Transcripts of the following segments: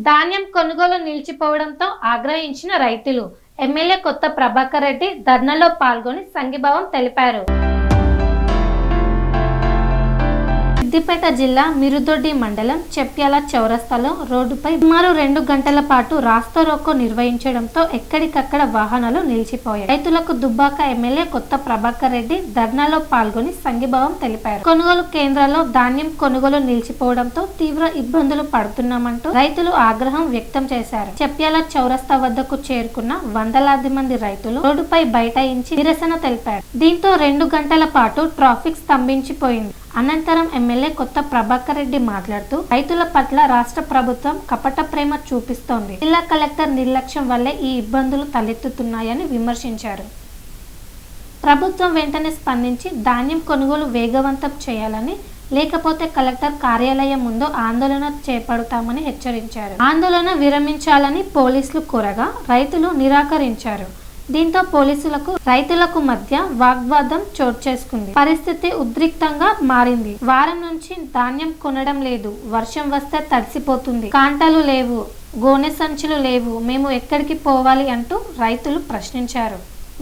ధాన్యం కొనుగోలు నిలిచిపోవడంతో ఆగ్రహించిన రైతులు ఎమ్మెల్యే కొత్త ప్రభాకర్ రెడ్డి ధర్నాలో పాల్గొని సంఘీభావం తెలిపారు. సిద్దిపేట జిల్లా మిరుదొడ్డి మండలం చెప్యాల చౌరస్తాలో రోడ్డుపై సుమారు 2 గంటల పాటు రాస్తారోకో నిర్వహించడంతో ఎక్కడికక్కడ వాహనాలు నిలిచిపోయాయి. రైతులకు దుబ్బాక ఎమ్మెల్యే కొత్త ప్రభాకర్ రెడ్డి ధర్నాలో పాల్గొని సంఘీభావం తెలిపారు. కొనుగోలు కేంద్రాల్లో ధాన్యం కొనుగోలు నిలిచిపోవడంతో తీవ్ర ఇబ్బందులు పడుతున్నామంటూ రైతులు ఆగ్రహం వ్యక్తం చేశారు. చెప్యాల చౌరస్తా వద్దకు చేరుకున్న వందలాది మంది రైతులు రోడ్డుపై బైఠాయించి నిరసన తెలిపారు. దీంతో 2 గంటల పాటు ట్రాఫిక్ స్తంభించిపోయింది. అనంతరం ఎమ్మెల్యే కొత్త ప్రభాకర్ రెడ్డి మాట్లాడుతూ రైతుల పట్ల రాష్ట్ర ప్రభుత్వం కపట ప్రేమ చూపిస్తోంది. జిల్లా కలెక్టర్ నిర్లక్ష్యం వల్లే ఈ ఇబ్బందులు తలెత్తుతున్నాయని విమర్శించారు. ప్రభుత్వం వెంటనే స్పందించి ధాన్యం కొనుగోలు వేగవంతం చేయాలని, లేకపోతే కలెక్టర్ కార్యాలయం ముందు ఆందోళన చేపడతామని హెచ్చరించారు. ఆందోళన విరమించాలని పోలీసులు కోరగా రైతులు నిరాకరించారు. దీంతో పోలీసులకు రైతులకు మధ్య వాగ్వాదం చోటు చేసుకుంది. పరిస్థితి ఉద్రిక్తంగా మారింది. వారం నుంచి ధాన్యం కొనడం లేదు, వర్షం వస్తే తడిసిపోతుంది, కాంటాలు లేవు, గోనె సంచులు లేవు, మేము ఎక్కడికి పోవాలి అంటూ రైతులు ప్రశ్నించారు.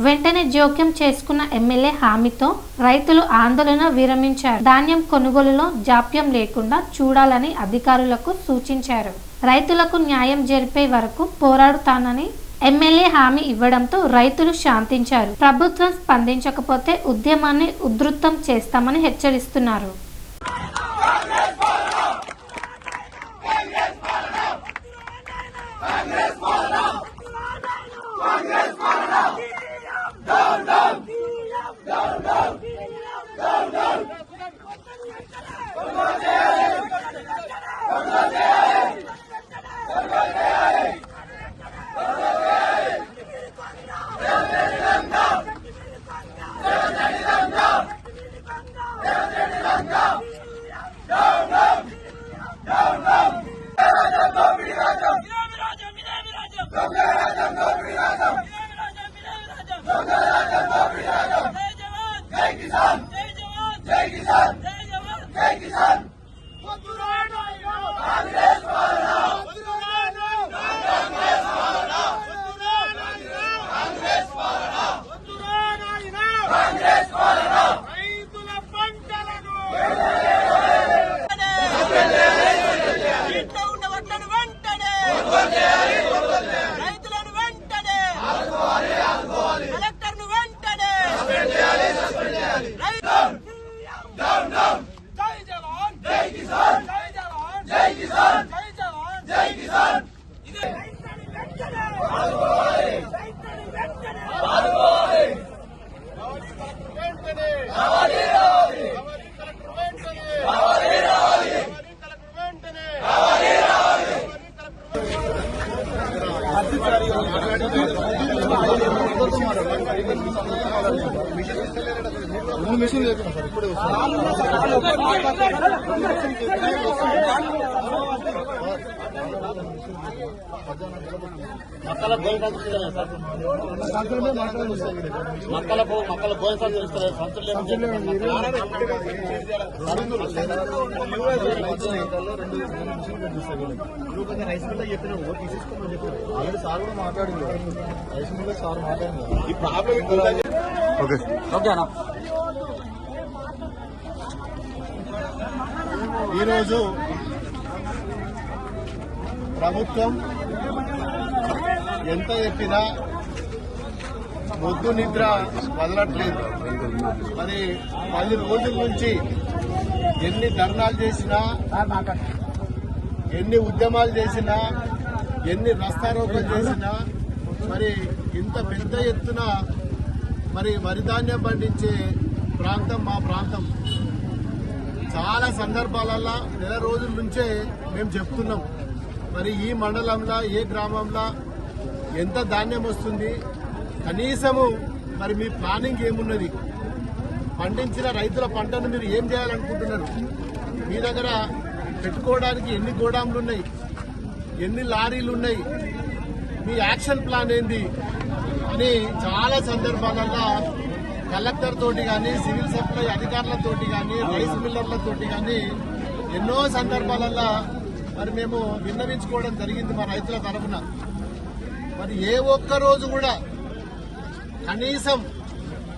వెంటనే జోక్యం చేసుకున్న ఎమ్మెల్యే హామీతో రైతులు ఆందోళన విరమించారు. ధాన్యం కొనుగోలులో జాప్యం లేకుండా చూడాలని అధికారులకు సూచించారు. రైతులకు న్యాయం జరిపే వరకు పోరాడుతానని ఎమ్మెల్యే హామీ ఇవ్వడంతో రైతులు శాంతించారు. ప్రభుత్వం స్పందించకపోతే ఉద్యమాన్ని ఉధృతం చేస్తామని హెచ్చరిస్తున్నారు. మక్కల భోజనం చేస్తారు రైస్ మిల్ చెప్పిన తీసేసుకోమని చెప్పారు. ఆల్రెడీ సార్ కూడా మాట్లాడింది. రైస్ మిల్ సార్ మాట్లాడింది. ఈ ప్రాబ్లం ఈరోజు ప్రభుత్వం ఎంత చెప్పినా మొద్దు నిద్ర వదలట్లేదు. మరి 10 రోజుల నుంచి ఎన్ని ధర్నాలు చేసినా, ఎన్ని ఉద్యమాలు చేసినా, ఎన్ని రస్తారోకలు చేసినా మరి ఇంత పెద్ద ఎత్తున మరి వరిధాన్యం పండించే ప్రాంతం మా ప్రాంతం. చాలా సందర్భాలలో నెల రోజుల నుంచే మేము చెప్తున్నాం, మరి ఈ మండలంలో ఏ గ్రామంలో ఎంత ధాన్యం వస్తుంది, కనీసము మరి మీ ప్లానింగ్ ఏమున్నది, పండించిన రైతుల పంటను మీరు ఏం చేయాలనుకుంటున్నారు, మీ దగ్గర పెట్టుకోవడానికి ఎన్ని గోడాంలు ఉన్నాయి, ఎన్ని లారీలు ఉన్నాయి, మీ యాక్షన్ ప్లాన్ ఏంది అని చాలా సందర్భాలలో కలెక్టర్ తోటి కానీ, సివిల్ సప్లై అధికారులతోటి కానీ, రైస్ మిల్లర్లతోటి కానీ ఎన్నో సందర్భాలలో మరి మేము విన్నవించుకోవడం జరిగింది మా రైతుల తరఫున. మరి ఏ ఒక్క రోజు కూడా కనీసం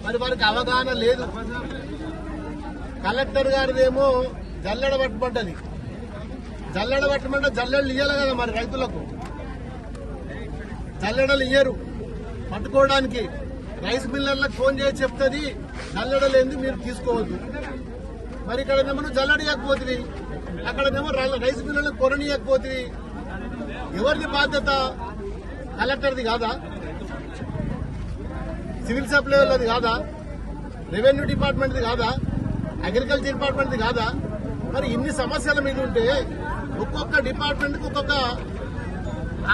మరి వారికి అవగాహన లేదు. కలెక్టర్ గారిదేమో జల్లెడ పట్టమంటది. జల్లెడ పట్టమంటే జల్లెడలు ఇయ్యాలి కదా మరి రైతులకు. జల్లెడలు ఇయ్యరు పట్టుకోవడానికి. రైస్ మిల్లర్లకు ఫోన్ చేసి చెప్తుంది జల్లెడలు ఏంది మీరు తీసుకోవద్దు. మరి ఇక్కడనేమో జల్లెడీయకపోతుంది, అక్కడనేమో రైస్ మిల్లర్లకు కొననీయకపోతుంది. ఎవరిది బాధ్యత? కలెక్టర్ది కాదా? సివిల్ సప్లై వాళ్ళది కాదా? రెవెన్యూ డిపార్ట్మెంట్ది కాదా? అగ్రికల్చర్ డిపార్ట్మెంట్ది కాదా? మరి ఇన్ని సమస్యల మీద ఉంటే ఒక్కొక్క డిపార్ట్మెంట్కి ఒక్కొక్క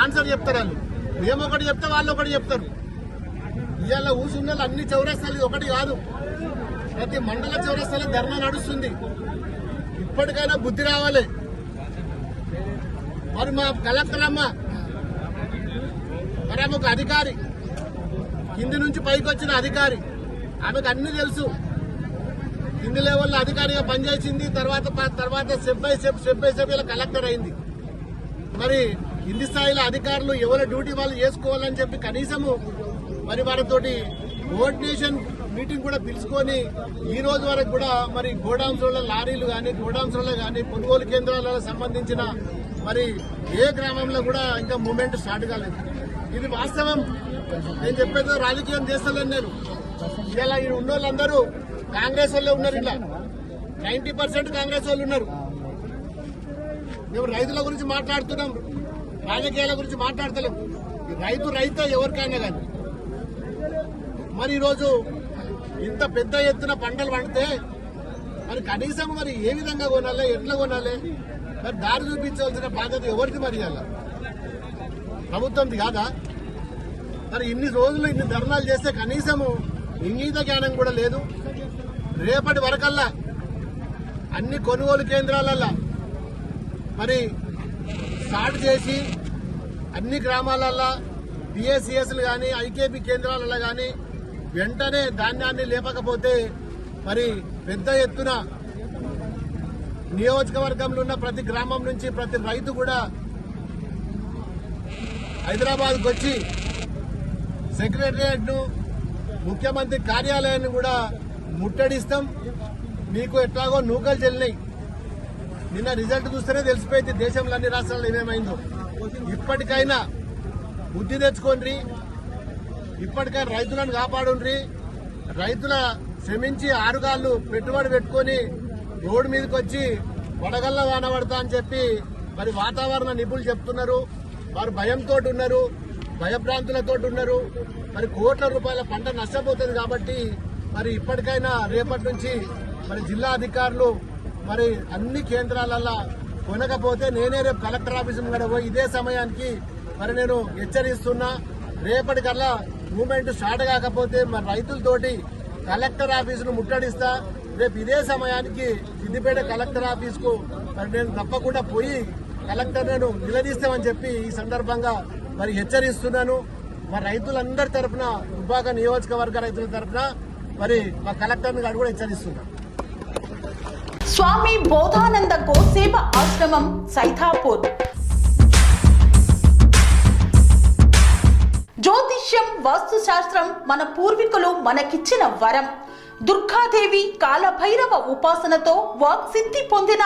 ఆన్సర్ చెప్తారు. వాళ్ళు మేము ఒకటి చెప్తే వాళ్ళు ఒకటి చెప్తారు. ఇవాళ ఊసున్న అన్ని చౌరస్తాలు ఒకటి కాదు, ప్రతి మండల చౌరస్తాలో ధర్నా నడుస్తుంది. ఇప్పటికైనా బుద్ధి రావాలి. మరి మా కలెక్టర్ అమ్మ మరి ఆమె ఒక అధికారి, కింది నుంచి పైకి వచ్చిన అధికారి, ఆమెకు అన్ని తెలుసు. కింది లెవెల్లో అధికారిగా పనిచేసింది, తర్వాత స్టెప్ బై స్టెప్ ఇలా కలెక్టర్ అయింది. మరి కింది స్థాయిలో అధికారులు ఎవరి డ్యూటీ వాళ్ళు చేసుకోవాలని చెప్పి కనీసము మరి వారితోటి కోఆర్డినేషన్ మీటింగ్ కూడా పిలుచుకొని ఈ రోజు వరకు కూడా మరి గోడాంస్లో లారీలు కానీ గోడాంస్లో కానీ కొనుగోలు కేంద్రాలకు సంబంధించిన మరి ఏ గ్రామంలో కూడా ఇంకా మూవ్మెంట్ స్టార్ట్ కాలేదు. ఇది వాస్తవం. నేను చెప్పేది రాజకీయం చేస్తలేను నేను. ఇలా ఉన్న వాళ్ళందరూ కాంగ్రెస్ వాళ్ళే ఉన్నారు. ఇలా 90% కాంగ్రెస్ వాళ్ళు ఉన్నారు. మేము రైతుల గురించి మాట్లాడుతున్నాం, రాజకీయాల గురించి మాట్లాడతలేం. రైతే ఎవరికైనా కానీ మరి ఈరోజు ఇంత పెద్ద ఎత్తున పంటలు పండితే మరి కనీసం మరి ఏ విధంగా కొనాలి, ఎట్లా కొనాలి, మరి దారి చూపించాల్సిన బాధ్యత ఎవరిది? మరి అలా ప్రభుత్వంది కాదా? మరి ఇన్ని రోజులు ఇన్ని ధర్నాలు చేస్తే కనీసము ఇంగీత జ్ఞానం కూడా లేదు. రేపటి వరకల్లా అన్ని కొనుగోలు కేంద్రాలల్లా మరి స్టార్ట్ చేసి అన్ని గ్రామాలల్లా పిఎస్సిఎస్లు కానీ ఐకేపీ కేంద్రాలలో కానీ వెంటనే ధాన్యాన్ని లేపకపోతే మరి పెద్ద ఎత్తున నియోజకవర్గంలో ఉన్న ప్రతి గ్రామం నుంచి ప్రతి రైతు కూడా హైదరాబాద్కు వచ్చి సెక్రటరియట్ ను ముఖ్యమంత్రి కార్యాలయాన్ని కూడా ముట్టడిస్తాం. మీకు ఎట్లాగో నూకలు చెల్లినాయి. నిన్న రిజల్ట్ చూస్తేనే తెలిసిపోయింది దేశంలో అన్ని రాష్ట్రాల్లో ఏమేమైందో. ఇప్పటికైనా బుద్ధి తెచ్చుకోండి. ఇప్పటికైనా రైతులను కాపాడుండ్రి. రైతుల శ్రమించి ఆరుగాళ్లు పెట్టుబడి పెట్టుకుని రోడ్డు మీదకి వచ్చి వడగల్ల వాన పడతా అని చెప్పి మరి వాతావరణ నిపుణులు చెప్తున్నారు. వారు భయంతో ఉన్నారు, భయభ్రాంతులతో ఉన్నారు. మరి కోట్ల రూపాయల పంట నష్టపోతుంది. కాబట్టి మరి ఇప్పటికైనా రేపటి నుంచి మరి జిల్లా అధికారులు మరి అన్ని కేంద్రాలల్లో కొనకపోతే నేనే రేపు కలెక్టర్ ఆఫీస్ ముంగడ పోయి ఇదే సమయానికి మరి నేను హెచ్చరిస్తున్నా. రేపటికల్లా మూవ్మెంట్ స్టార్ట్ కాకపోతే మరి రైతులతోటి కలెక్టర్ ఆఫీసును ముట్టడిస్తా. రేపు ఇదే సమయానికి సిద్దిపేట కలెక్టర్ ఆఫీస్కు మరి నేను తప్పకుండా పోయి కలెక్టర్ నేను నిలదీస్తామని చెప్పి ఈ సందర్భంగా మరి హెచ్చరిస్తున్నాను. మరి రైతులందరి తరఫున దుబ్బాక నియోజకవర్గ రైతుల తరఫున మరి మా కలెక్టర్ని గారు కూడా హెచ్చరిస్తున్నాం. స్వామి బోధానంద గోసేవ ఆశ్రమం సైథాపూర్. జ్యోతిష్యం, వాస్తుశాస్త్రం మన పూర్వీకులు మనకిచ్చిన వరం. దుర్గాదేవి, కాలభైరవ ఉపాసనతో వాక్సిద్ధి పొందిన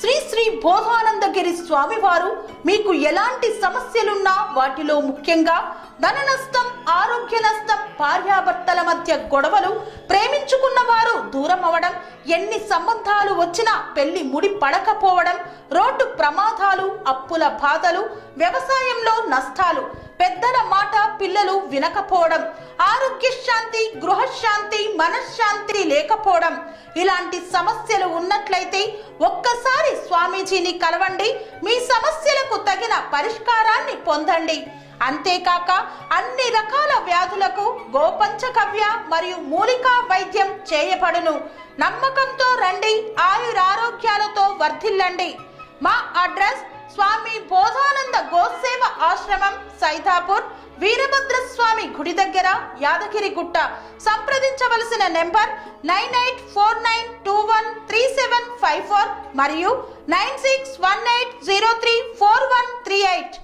శ్రీ శ్రీ బోధానందగిరి స్వామివారు మీకు ఎలాంటి సమస్యలున్నా, వాటిలో ముఖ్యంగా ధన నష్టం, ఆరోగ్య నష్టం, భార్యాభర్తల మధ్య గొడవలు, ప్రేమించుకున్న వారు దూరం అవడం, ఎన్ని సంబంధాలు వచ్చినా పెళ్లి ముడి పడకపోవడం, రోడ్డు ప్రమాదాలు, అప్పుల బాధలు, వ్యవసాయంలో నష్టాలు, పెద్దల మాట పిల్లలు వినకపోవడం, ఆరోగ్య శాంతి, గృహశాంతి, మనశ్శాంతి లేకపోవడం, ఇలాంటి సమస్యలు ఉన్నట్లయితే ఒక్కసారి స్వామీజీని కలవండి. మీ సమస్యలకు తగిన పరిష్కారాన్ని పొందండి. అంతేకాక అన్ని రకాల వ్యాధులకు గోపంచకవ్య మరియు మూలికా వైద్యం చేయబడును. నమ్మకంతో రండి, ఆయురారోగ్యాలతో వర్ధిల్లండి. మా అడ్రస్ స్వామి బోధానంద గోసేవ ఆశ్రమం, సైథాపూర్, వీరభద్రస్వామి గుడి దగ్గర, యాదగిరిగుట్ట. సంప్రదించవలసిన నెంబర్ 9849213754 మరియు 9618034138.